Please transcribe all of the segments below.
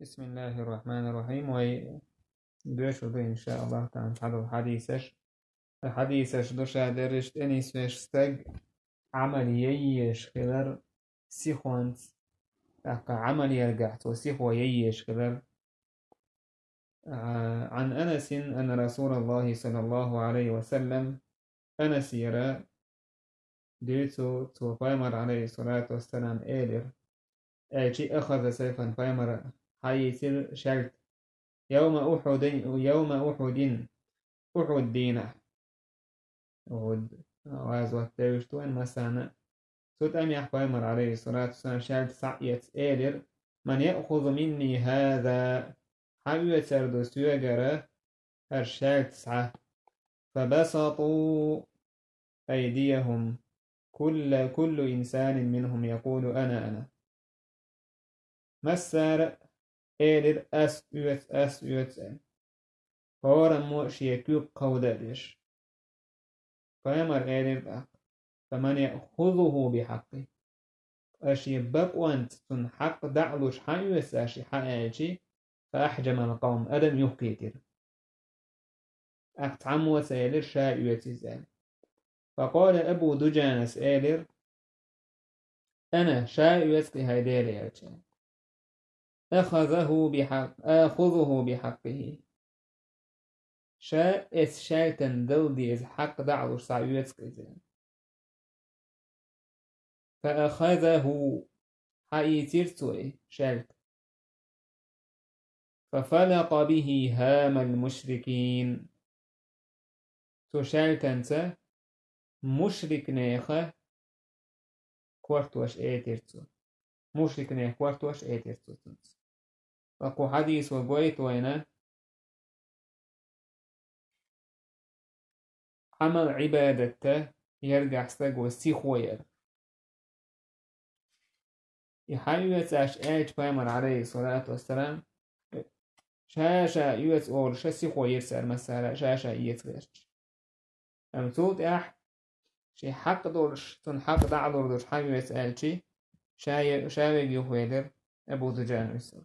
بسم الله الرحمن الرحيم دوشو إن شاء الله تعالى نحضر حديثش دوشا درشت أنيس فيش ستق عمليش خلر سيخوانت عمل يرجعت وسيخو ييش خلر عن أنس أن رسول الله صلى الله عليه وسلم أنس يرى ديتو تو فايمر عليه الصلاة والسلام إيلر أجي أخذ سيفا فايمر حيث شلت يوم أحد أحد دينه أحد غزوة تيشتوين مسانا سوت أم يحفايمر عليه الصلاة والسلام شلت سعيت إيلر من يأخذ مني هذا حبيت سردو سيوغرة هرشلت سعة فبسطوا أيديهم كل إنسان منهم يقول أنا مسار إيلر أس هورا موش يكوب قودادش فيمر إيلر فمن يأخذه بحقه أشي بقوانت تن حق دعلوش حيوس أشي حقاجي فأحجم القوم أدم يحكيتر أقتعم وسيلر شايوتي زال فقال أبو دجانس إيلر أنا شايوتي هيدير يأتي آخذه بحقه شا إس شايتن دلدي إز حق دعلوش سايوتي زال فأخذه حيترتوي شالت ففلق به هام المشركين تشالتنت مشرك نيخة كورتوش ايترتو مشرك نيخ كورتوش ايترتو وقو حديث وقويت وينا عمل عبادته يرجع استقوى سيخوير يحيوت اش ايج بايمر عليه الصلاة والسلام شاشا يوت اور شاسي خوير سر مسألة شاشا يتغيرش أمتوت شي حق دورش تن حق دعدور دورش حاجة يسأل شي شاوي يوهيدر أبو دجان يسأل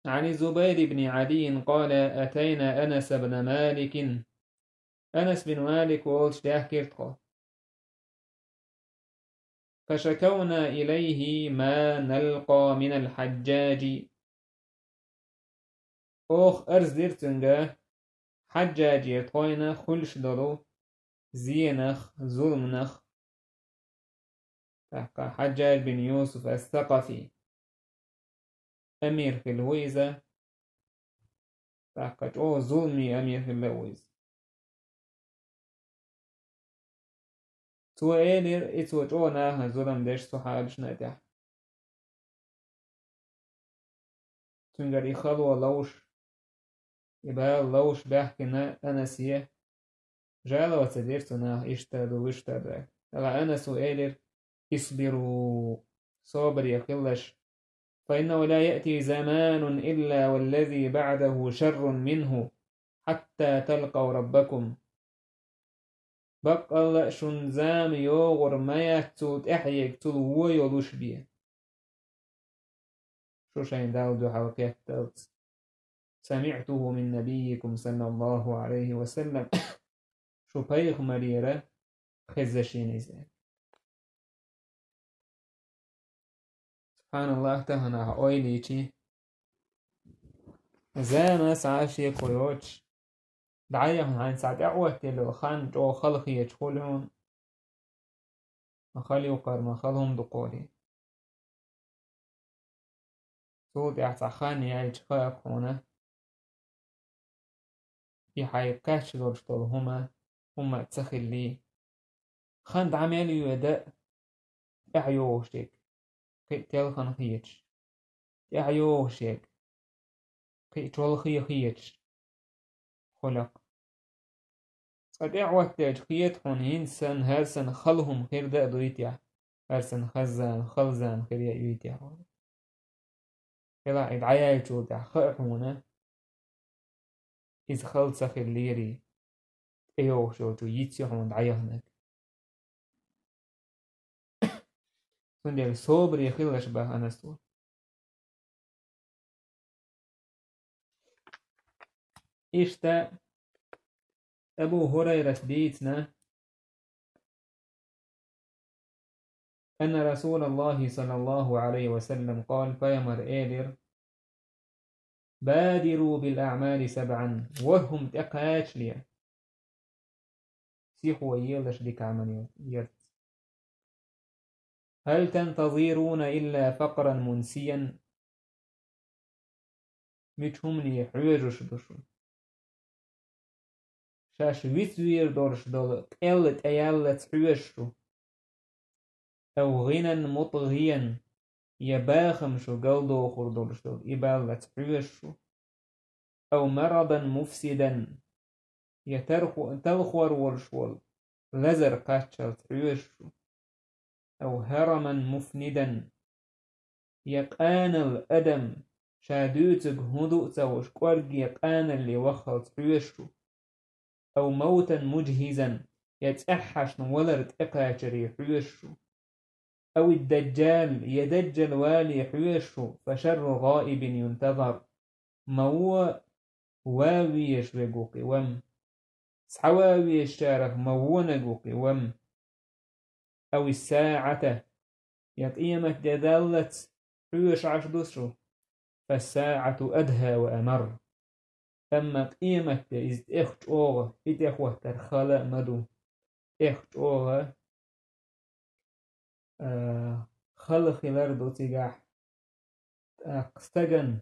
عن الزبير بن عدي قال أتينا أنس بن مالك أنس بن مالك وولش داهكيرتقو فشكونا إليه ما نلقى من الحجاج أوخ أرز ديرتنجا حجاج يطوينا خلش دلو زينخ ظلمنخ حجاج بن يوسف الثقفي أمير في الهويزة تحقق ظلمي أمير في الهويزة تو إيلر إتو ناها ظلم ديش صحابش نتح تنجر إخلو لوش يبقى لوش بحكنا أنسيه جالا وتديرتو ناه إشتادو وإشتادو ألا أنسو إيلر اصبروا صابر يقلش فإنه لا يأتي زمان إلا والذي بعده شر منه حتى تلقوا ربكم بقل شنزام يوغر ما يحتوت إحيك تلو يلوش بيه شو شاين داودو حوكيت تلت سمعته من نبيكم صلى الله عليه وسلم شو بيغ مريرة خزشين إزاي سبحان الله تهنا أويليتي زاما سعاشي كويوش دعايهم عن ساعة أعوات اللي خان جو خلقي يدخلون مخالي وقر مخالهم دقولي سود يعتخاني يجخاق هنا يحيقاش دورشتول هما تسخل لي خان دعمالي يداء احيوشتك كي تلخن خيتش احيوشتك كي تولخي خيتش خلق قد اعوات تاج خيت هون هنسن هرسن خلهم خير دا دويتيا هرسن خزان خلزان خير يويتيا كلا ادعايا يجودا خيحونا إذ خلت سخر ليري ايوه شو جو يتسي هون دعايا هناك سندل صبر يخلش به أنستور. إشتا أبو هريرة ديتنا أن رسول الله صلى الله عليه وسلم قال فيمر إيدر بادروا بالأعمال 7 وهم تقاش لي سيخو يلش ديك عمليات. هل تنتظرون إلا فقرا منسيا متهمني حويجوش دوشو شاش ويتوير دورش دول قلت أيالت حويشو أو غنى مطغيا يباخم شو قلدو خردورش دول إبالت حويشو أو مرضا مفسدا تلخور ورشول لزر قاتشلت حويشو أو هرما مفندا يقان الأدم شادوتك هدوء توش قرق يقان اللي وخلت حويشو أو موتا مجهزا يتأحش نولرت إقاچري حويشو أو الدجال يدجل والي حويشو فشر غائب ينتظر مو واويش وقوقي وم سحواويش شارف مو نقوقي وم أو الساعة يقيمت جدالت حويش عش دوسرو فالساعة أدهى وأمر أما قيمة إذ إخت أوغة إذ إخوة ترخلاء مدو إخت أوغة خلق الأرض تجاح قستجن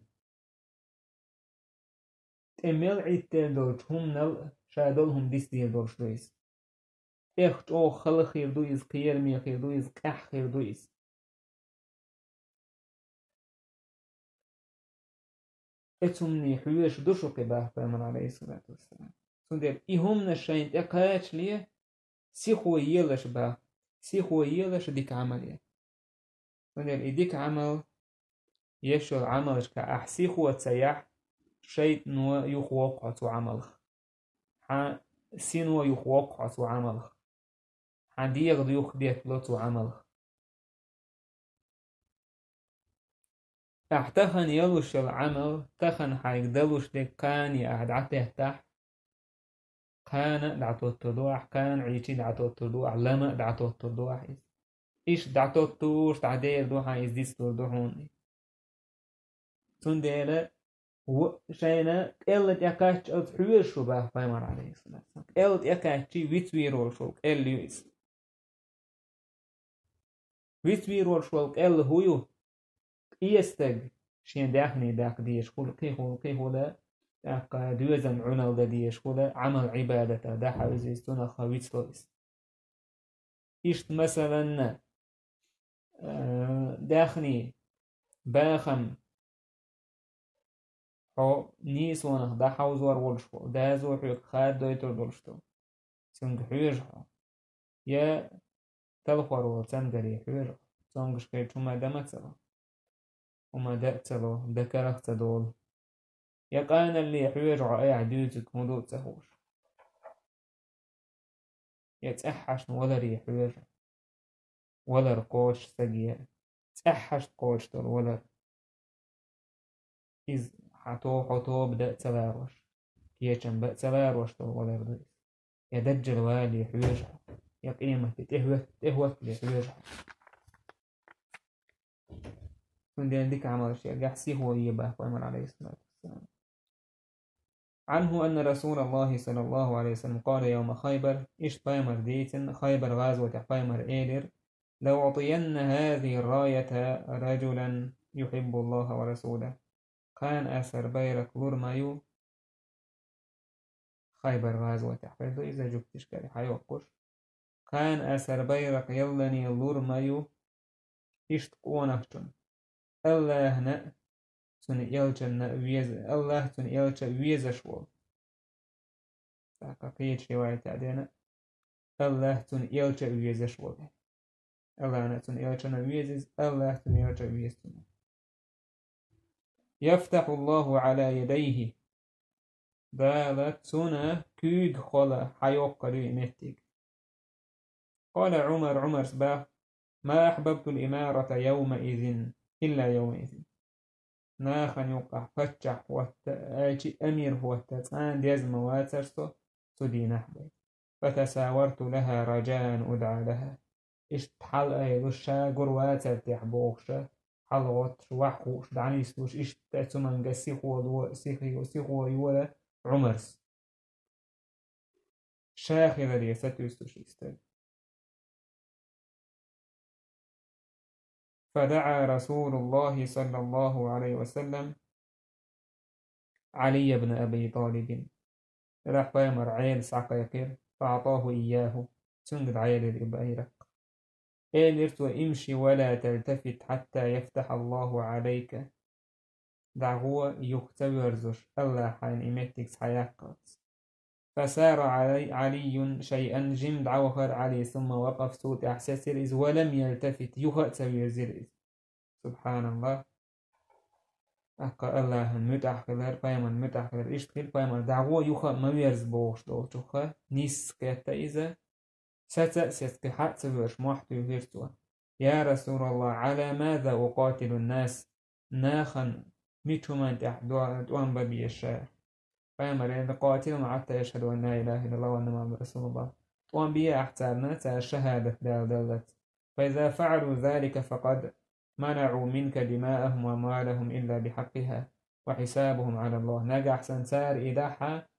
تمل عيد دولت هم نل شادولهم ديس ديال دول شويس إخت أو خلق يردويز قيرمي يردويز قح يردويز اتمني حويش دوشو كباه فامن عليه الصلاة والسلام سندر إهم نشاين تقايش ليه سيخو يلش باه سيخو يلش ديك عملية سندر إديك عمل يشو عملش كأحسيخو وتسيح شيء نو يخوق عتو عملخ سينو يخوق عتو عملخ حديق ديوخ ديك لوتو عملخ احتخن يلوش العمل تخن حيقدلوش ديك كان يأهدعته تح كان دعتو التدوح كان عيشي دعتو التدوح لما دعتو التدوح إيش دعتو التوش دعدير دوحا يزديس تردوحون سنديلة وشينا قلت يكاش أتحوير شو باه فايمر عليه الصلاة والسلام قلت يكاشي ويتويرول شو قل يويس ويتويرول شو قل هويو إيستغ شين داخني داخ ديش خول كيهو لا داخ دوزن عنال دا ديش خول عمل عبادة دا حوزيستونا خويتلويس إيشت مثلا داخني باخم حو نيسونا دا حوزور ولشو دا زوحيك خاد دويتر دولشتو سنگ حويجحو يا تلخور والتنقري حويجحو سنگش كيتشو ما دمتسلو وما دأتلو دكرخت دول يقان اللي حويجحو اي عدوتك مدو تهوش يتأحش ولري حويجحو ولر قوش سجيا تأحش قوش دول ولر إذ حتو بدأ تلاروش كيشن بأ تلاروش دول ولر دويس يدجل والي حويجحو يقيمة تهوت لحويجحو من دين ديك عمل الشيء قحسي هو يباه فأمر عليه الصلاة والسلام عنه أن رسول الله صلى الله عليه وسلم قال يوم خيبر إيش بايمر ديتن خيبر غازوة بايمر إيلر لو أعطين هذه الراية رجلا يحب الله ورسوله كان أسر بيرك لورمايو خيبر غازوة حفيدو إذا جبتش كاري حيوقش كان أسر بيرك يلني لورمايو إيش تقونهتن الله نا تون يلجن ويز الله تون يلج ويزشول تحقيقية رواية عدنا الله تون يلج ويزشول الله نا تون يلجن ويزز الله تون يلج ويزتون يفتح الله على يديه بالتنا كيد خلا حيوق قري مهتك قال عمر سباح ما أحببت الإمارة يومئذ إلا يومئذ ناخن يقع فتح واتأتي أمير هو التسان ديز مواترسو تدين أحبي فتساورت لها رجاء أدعى لها إشت حل أي دوشا قرواتر تحبوخشا حل غوتش وحوش دعنيستوش إشت تأتمن سيخو سيخو يولا عمرس شاخي ذري ستوستوش يستل فدعا رسول الله صلى الله عليه وسلم علي بن أبي طالب راح بيمر عيل سعق يكير فأعطاه إياه سنجد عيل الإبايرة إيلرت وإمشي ولا تلتفت حتى يفتح الله عليك دعوة يختبرزش الله حين إمتك سحياقات فسار علي شيئا جم دعوهر علي ثم وقف صوت إحساس إذ ولم يلتفت يخأ سوير سبحان الله أحقا الله متأخر بيمن متأخر إشتغل بيمن دعوة يخأ مويرز بوش دو تخأ نيس كيتا إذا ستأسيس كحق سويرش موحتو يهيرتوا يا رسول الله على ماذا أقاتل الناس ناخن ميتومان تحدوان ببي الشاعر فيمر قاتلهم حتى يشهدوا أن لا إله إلا الله وأن محمد رسول الله وأن بيا أحتارنا شهادة دلت فإذا فعلوا ذلك فقد منعوا منك دماءهم وأموالهم إلا بحقها وحسابهم على الله نجح سنسار إداحة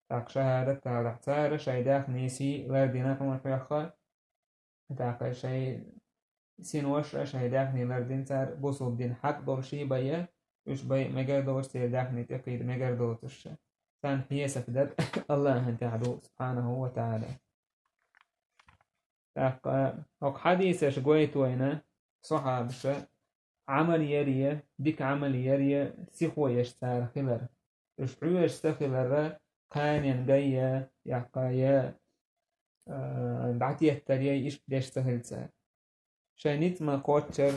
تاق شهادة تاق سار شيداخ نيسي لردينكم الفيخة تاق شيء سينوش شيداخ ني لردين سار بوصل دين حق دورشي بيا وش بي مجر دور سيداخ ني تقيد مجر دور تشي سان هي سفدت الله أنت عدو سبحانه وتعالى تاق حديث شقويت وينا صحاب عمل يريا ديك عمل يريا سيخو يشتار خلر يشعو يشتخلر كان ينجيا يحقايا بعتي التريا إيش يشتغل سار شاينيت ما قوتشر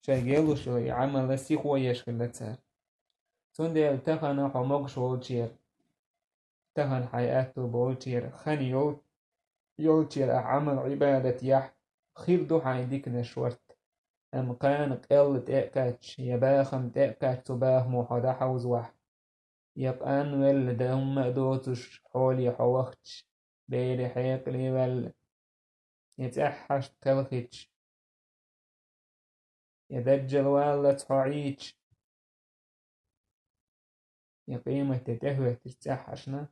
شايجيلو شوي عمل سيخو يشتغل سار تندي تخنا حمق شوالشير تخن حياته بولشير خن يولشير عمل عبادة يح خير دو حايديك نشورت أم كان قل تأكاتش يباخم تأكاتش تباه موحدا حوز واحد يبقان ول دهم دوتش حولي حوختش بيلي حيقلي ول يتأحش تلختش يدجل ولا تحعيتش يقيمة تتهوه تتأحشنا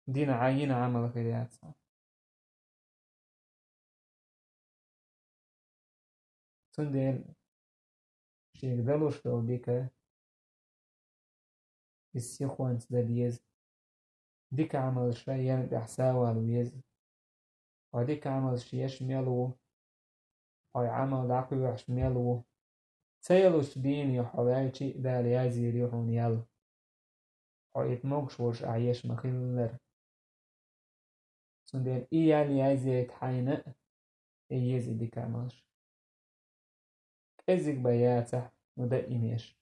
دين عين عمل خيريات تندل شيك دلوش لو ديكا السيخوانس داليز ديك عمل شيئا بحساوة الويز وديك عمل شيش ميلو هاي عمل دعقي وحش ميلو سيلوش دين يحواليشي داليازي ريحون يل هاي اتموكش ورش عيش مخلر سندل إيالي عايزي يتحينق إيزي ديك عملش كزيك بياتح ودا إيميش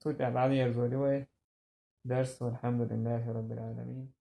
تود على يرزولي درس والحمد لله رب العالمين